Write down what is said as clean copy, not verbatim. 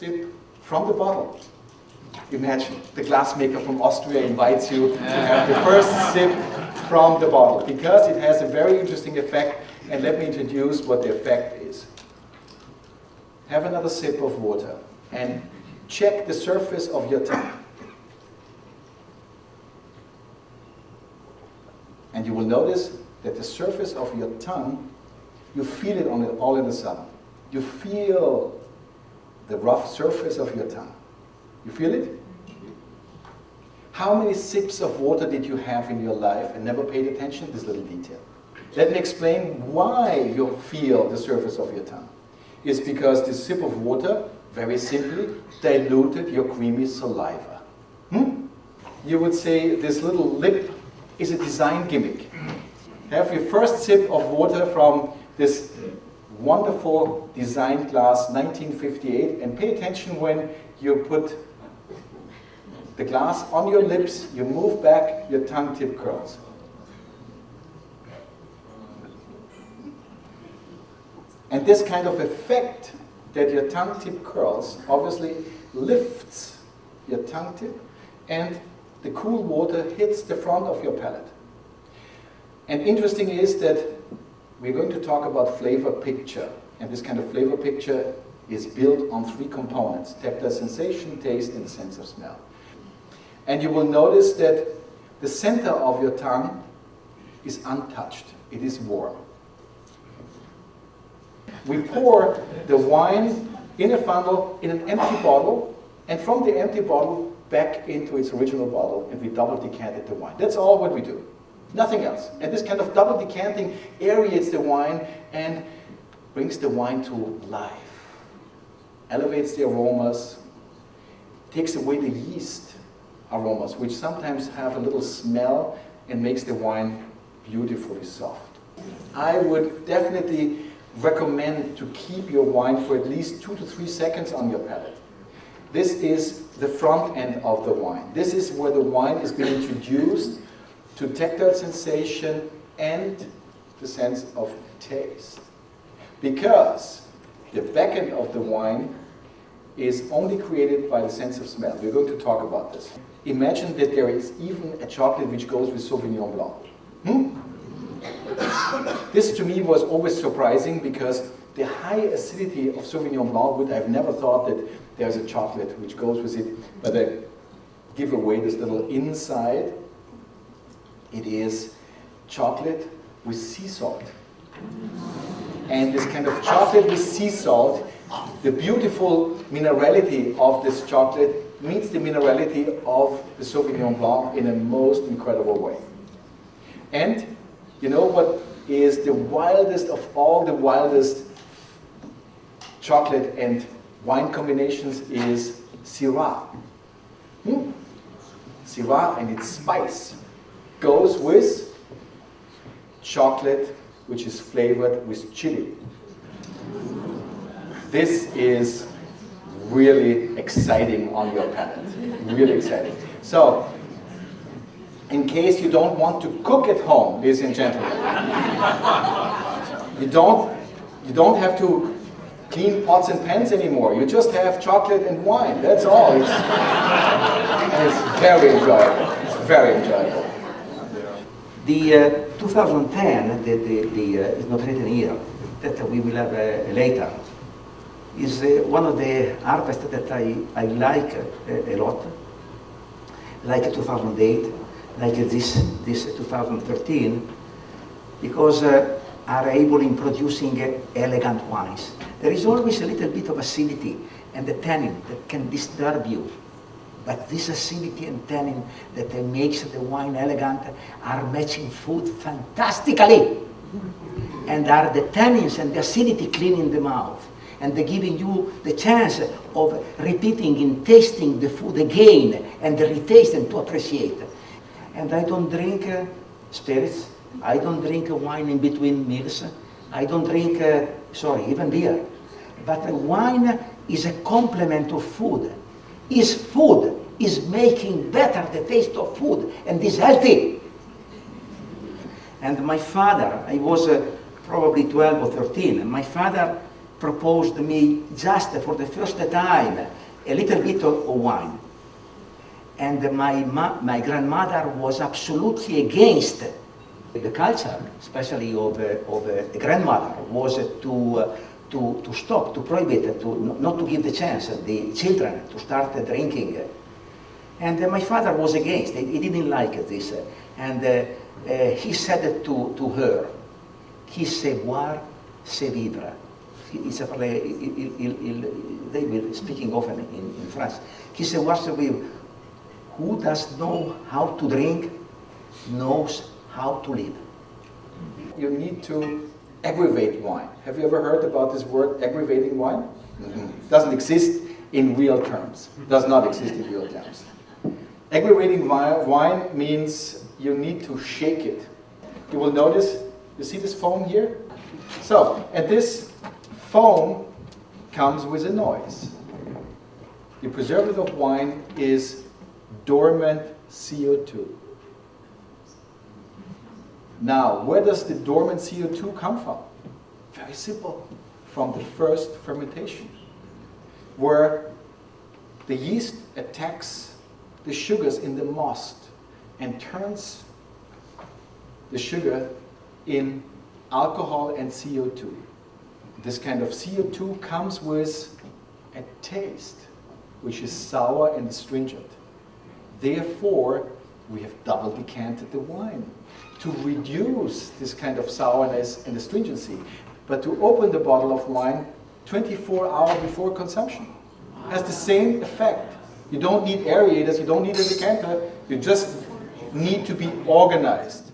sip from the bottle. Imagine, the glassmaker from Austria invites you to have the first sip from the bottle, because it has a very interesting effect, and let me introduce what the effect is. Have another sip of water and check the surface of your tongue. And you will notice that the surface of your tongue, you feel it on it all of a sudden. You feel the rough surface of your tongue. You feel it? How many sips of water did you have in your life and never paid attention to this little detail? Let me explain why you feel the surface of your tongue. It's because this sip of water, very simply, diluted your creamy saliva. You would say this little lip is a design gimmick. Have your first sip of water from this wonderful designed glass, 1958, and pay attention when you put the glass on your lips, you move back, your tongue tip curls. And this kind of effect that your tongue tip curls obviously lifts your tongue tip, and the cool water hits the front of your palate. And interesting is that we're going to talk about flavor picture, and this kind of flavor picture is built on three components: tactile sensation, taste, and sense of smell. And you will notice that the center of your tongue is untouched. It is warm. We pour the wine in a funnel in an empty bottle, and from the empty bottle back into its original bottle, and we double decanted the wine. That's all what we do. Nothing else. And this kind of double decanting aerates the wine and brings the wine to life, elevates the aromas, takes away the yeast aromas, which sometimes have a little smell, and makes the wine beautifully soft. I would definitely recommend to keep your wine for at least 2 to 3 seconds on your palate. This is the front end of the wine. This is where the wine is being introduced to tactile sensation and the sense of taste. Because the back end of the wine is only created by the sense of smell. We're going to talk about this. Imagine that there is even a chocolate which goes with Sauvignon Blanc. This to me was always surprising, because the high acidity of Sauvignon Blanc, I've never thought that there's a chocolate which goes with it, but I give away this little inside. It is chocolate with sea salt. And this kind of chocolate with sea salt, the beautiful minerality of this chocolate meets the minerality of the Sauvignon Blanc in a most incredible way. And you know what is the wildest of all the wildest chocolate and wine combinations is Syrah. Syrah and its spice goes with chocolate which is flavored with chili. This is really exciting on your palate, really exciting. So, in case you don't want to cook at home, ladies and gentlemen, you don't have to clean pots and pans anymore. You just have chocolate and wine. That's all. It's very enjoyable. It's very enjoyable. The 2010, is not written here, that we will have later, is one of the harvests that I like a lot, like 2008, like this 2013, because are able in producing elegant wines. There is always a little bit of acidity and the tannin that can disturb you. But this acidity and tannin that makes the wine elegant are matching food fantastically. And are the tannins and the acidity cleaning the mouth. And they're giving you the chance of repeating and tasting the food again and retaste and to appreciate. And I don't drink spirits. I don't drink wine in between meals. I don't drink, even beer. But wine is a complement of food. Food is making better the taste of food and is healthy. And my father, I was probably 12 or 13, and my father proposed me just for the first time a little bit of wine. And my grandmother was absolutely against the culture, especially of a grandmother, was to stop, to prohibit, not to give the chance the children to start drinking. And my father was against, he didn't like this. And he said to her, qui sait boire, sait vivre. They were speaking often in France. Qui sait boire, sait vivre. Who does know how to drink knows how to live. You need to aggravate wine. Have you ever heard about this word, aggravating wine? Doesn't exist in real terms. Does not exist in real terms. Aggravating wine means you need to shake it. You will notice, you see this foam here? So, and this foam comes with a noise. The preservative of wine is dormant CO2. Now, where does the dormant CO2 come from? Very simple, from the first fermentation, where the yeast attacks the sugars in the must and turns the sugar in alcohol and CO2. This kind of CO2 comes with a taste, which is sour and astringent. Therefore, we have double decanted the wine to reduce this kind of sourness and astringency, but to open the bottle of wine 24 hours before consumption. Has the same effect. You don't need aerators, you don't need a decanter, you just need to be organized.